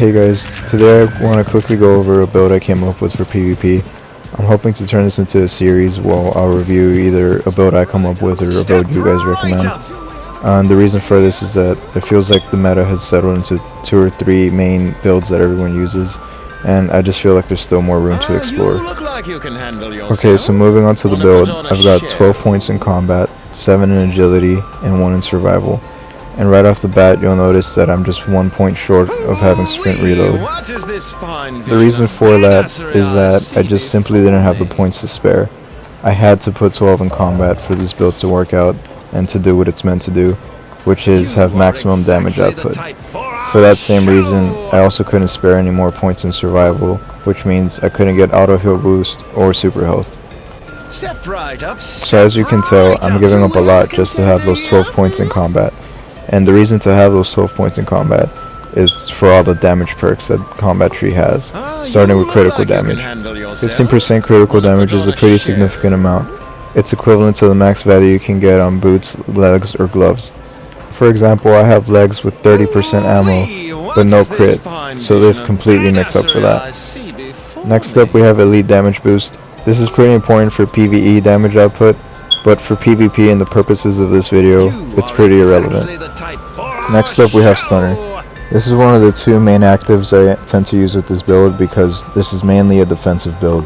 Hey guys, today I want to quickly go over a build I came up with for PvP. I'm hoping to turn this into a series where I'll review either a build I come up with or a build you guys recommend. And the reason for this is that it feels like the meta has settled into 2 or 3 main builds that everyone uses, and I just feel like there's still more room to explore. Okay, so moving on to the build, I've got 12 points in combat, 7 in agility, and 1 in survival. And right off the bat, you'll notice that I'm just 1 point short of having sprint reload. The reason for that is that I just simply didn't have the points to spare. I had to put 12 in combat for this build to work out and to do what it's meant to do, which is have maximum damage output. For that same reason, I also couldn't spare any more points in survival, which means I couldn't get auto heal boost or super health. So as you can tell, I'm giving up a lot just to have those 12 points in combat. And the reason to have those 12 points in combat is for all the damage perks that combat tree has, starting with critical damage. 15% critical damage is a pretty significant amount. It's equivalent to the max value you can get on boots, legs, or gloves. For example, I have legs with 30% ammo, but no crit, so this completely makes up for that. Next up we have elite damage boost. This is pretty important for PvE damage output, but for PvP and the purposes of this video, it's pretty irrelevant. Next up we have Stunner. This is one of the 2 main actives I tend to use with this build because this is mainly a defensive build.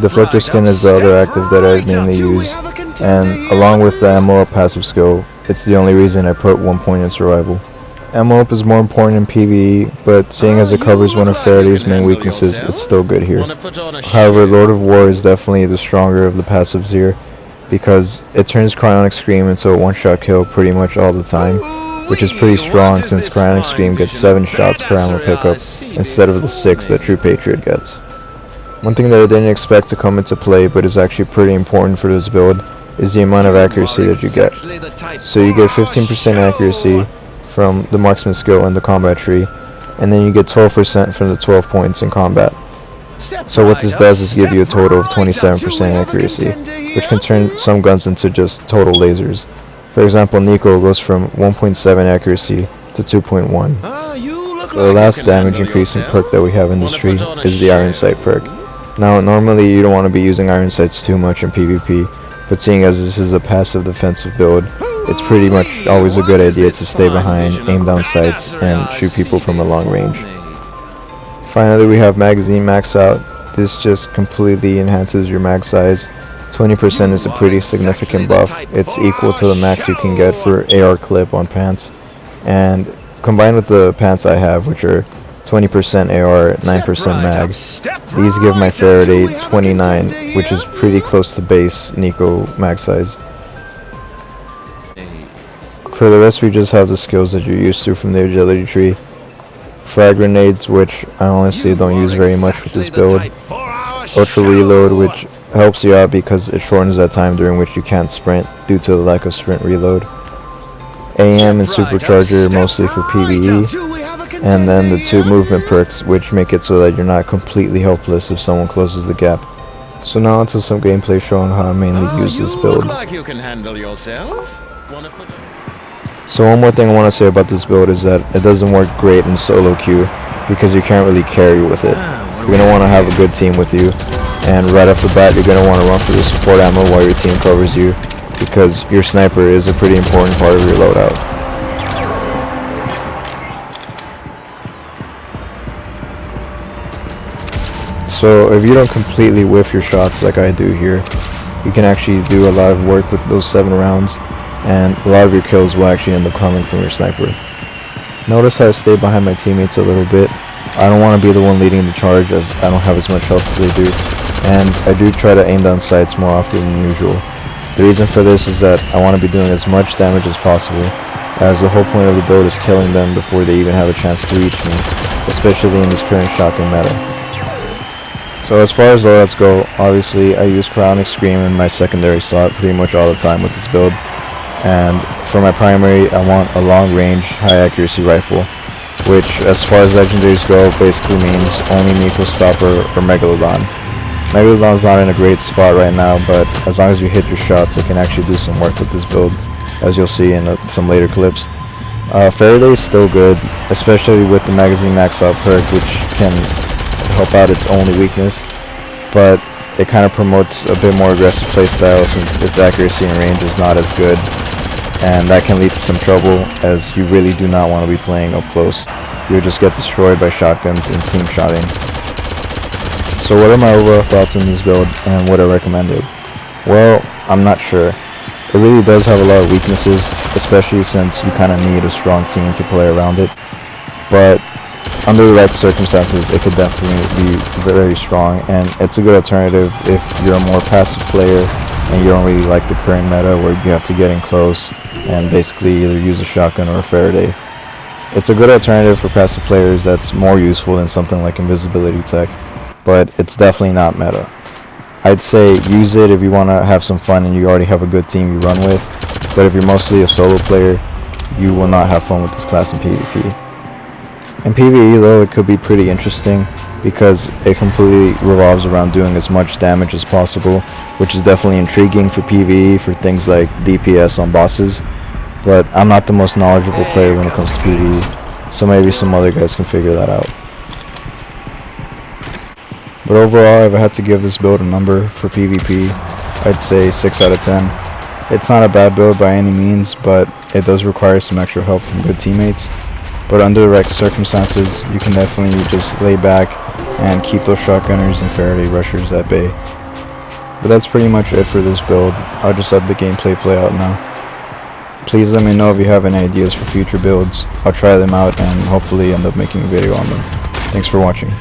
Deflector Skin is the other active that I mainly use, and along with the ammo up passive skill, it's the only reason I put 1 point in survival. Ammo up is more important in PvE, but seeing as it covers one of Faraday's main weaknesses, it's still good here. However, Lord of War is definitely the stronger of the passives here, because it turns Cryonic Scream into a one-shot kill pretty much all the time, which is pretty strong since Cryonic Scream gets 7 shots per ammo pickup instead of the 6 that True Patriot gets. One thing that I didn't expect to come into play but is actually pretty important for this build is the amount of accuracy that you get. So you get 15% accuracy from the marksman skill in the combat tree, and then you get 12% from the 12 points in combat. So what this does is give you a total of 27% accuracy, which can turn some guns into just total lasers. For example, Nico goes from 1.7 accuracy to 2.1. The last damage increasing perk that we have in this tree is the Iron Sight perk. Now normally you don't want to be using Iron Sights too much in PvP, but seeing as this is a passive defensive build, it's pretty much always a good idea to stay behind, aim down sights, and shoot people from a long range. Finally we have Magazine Max Out. This just completely enhances your mag size. 20% is a pretty significant buff. It's equal to the max you can get for AR clip on pants, and combined with the pants I have, which are 20% AR, 9% mag, these give my Faraday 29, which is pretty close to base Nico mag size. For the rest, we just have the skills that you're used to from the agility tree. Frag grenades, which I honestly don't use very much with this build. Ultra reload, which helps you out because it shortens that time during which you can't sprint due to the lack of sprint reload. AM and supercharger mostly for PvE, and then the 2 movement perks, which make it so that you're not completely helpless if someone closes the gap. So now onto some gameplay showing how I mainly use this build. So one more thing I want to say about this build is that it doesn't work great in solo queue because you can't really carry with it. You're going to want to have a good team with you, and right off the bat you're going to want to run for the support ammo while your team covers you, because your sniper is a pretty important part of your loadout. So if you don't completely whiff your shots like I do here, you can actually do a lot of work with those 7 rounds, and a lot of your kills will actually end up coming from your sniper. Notice how I stay behind my teammates a little bit. I don't want to be the one leading the charge as I don't have as much health as they do, and I do try to aim down sights more often than usual. The reason for this is that I want to be doing as much damage as possible, as the whole point of the build is killing them before they even have a chance to reach me, especially in this current shotgun meta. So as far as loadouts go, obviously I use Cryonic Scream in my secondary slot pretty much all the time with this build, and for my primary I want a long range, high accuracy rifle, which as far as legendaries go basically means only Nico Stopper or Megalodon. Megalodon's not in a great spot right now, but as long as you hit your shots, it can actually do some work with this build, as you'll see in some later clips. Faraday is still good, especially with the magazine max out perk, which can help out its only weakness, but it kind of promotes a bit more aggressive playstyle since its accuracy and range is not as good, and that can lead to some trouble as you really do not want to be playing up close. You'll just get destroyed by shotguns and team shotting. So what are my overall thoughts on this build and would I recommend it? Well, I'm not sure. It really does have a lot of weaknesses, especially since you kind of need a strong team to play around it, but under the right circumstances it could definitely be very strong, and it's a good alternative if you're a more passive player and you don't really like the current meta where you have to get in close and basically either use a shotgun or a Faraday. It's a good alternative for passive players that's more useful than something like invisibility tech, but it's definitely not meta. I'd say use it if you want to have some fun and you already have a good team you run with, but if you're mostly a solo player, you will not have fun with this class in PvP. In PvE though, it could be pretty interesting because it completely revolves around doing as much damage as possible, which is definitely intriguing for PvE for things like DPS on bosses, but I'm not the most knowledgeable player when it comes to PvE, so maybe some other guys can figure that out. But overall, if I had to give this build a number for PvP, I'd say 6 out of 10. It's not a bad build by any means, but it does require some extra help from good teammates. But under the right circumstances, you can definitely just lay back and keep those shotgunners and Faraday rushers at bay. But that's pretty much it for this build. I'll just let the gameplay play out now. Please let me know if you have any ideas for future builds. I'll try them out and hopefully end up making a video on them. Thanks for watching.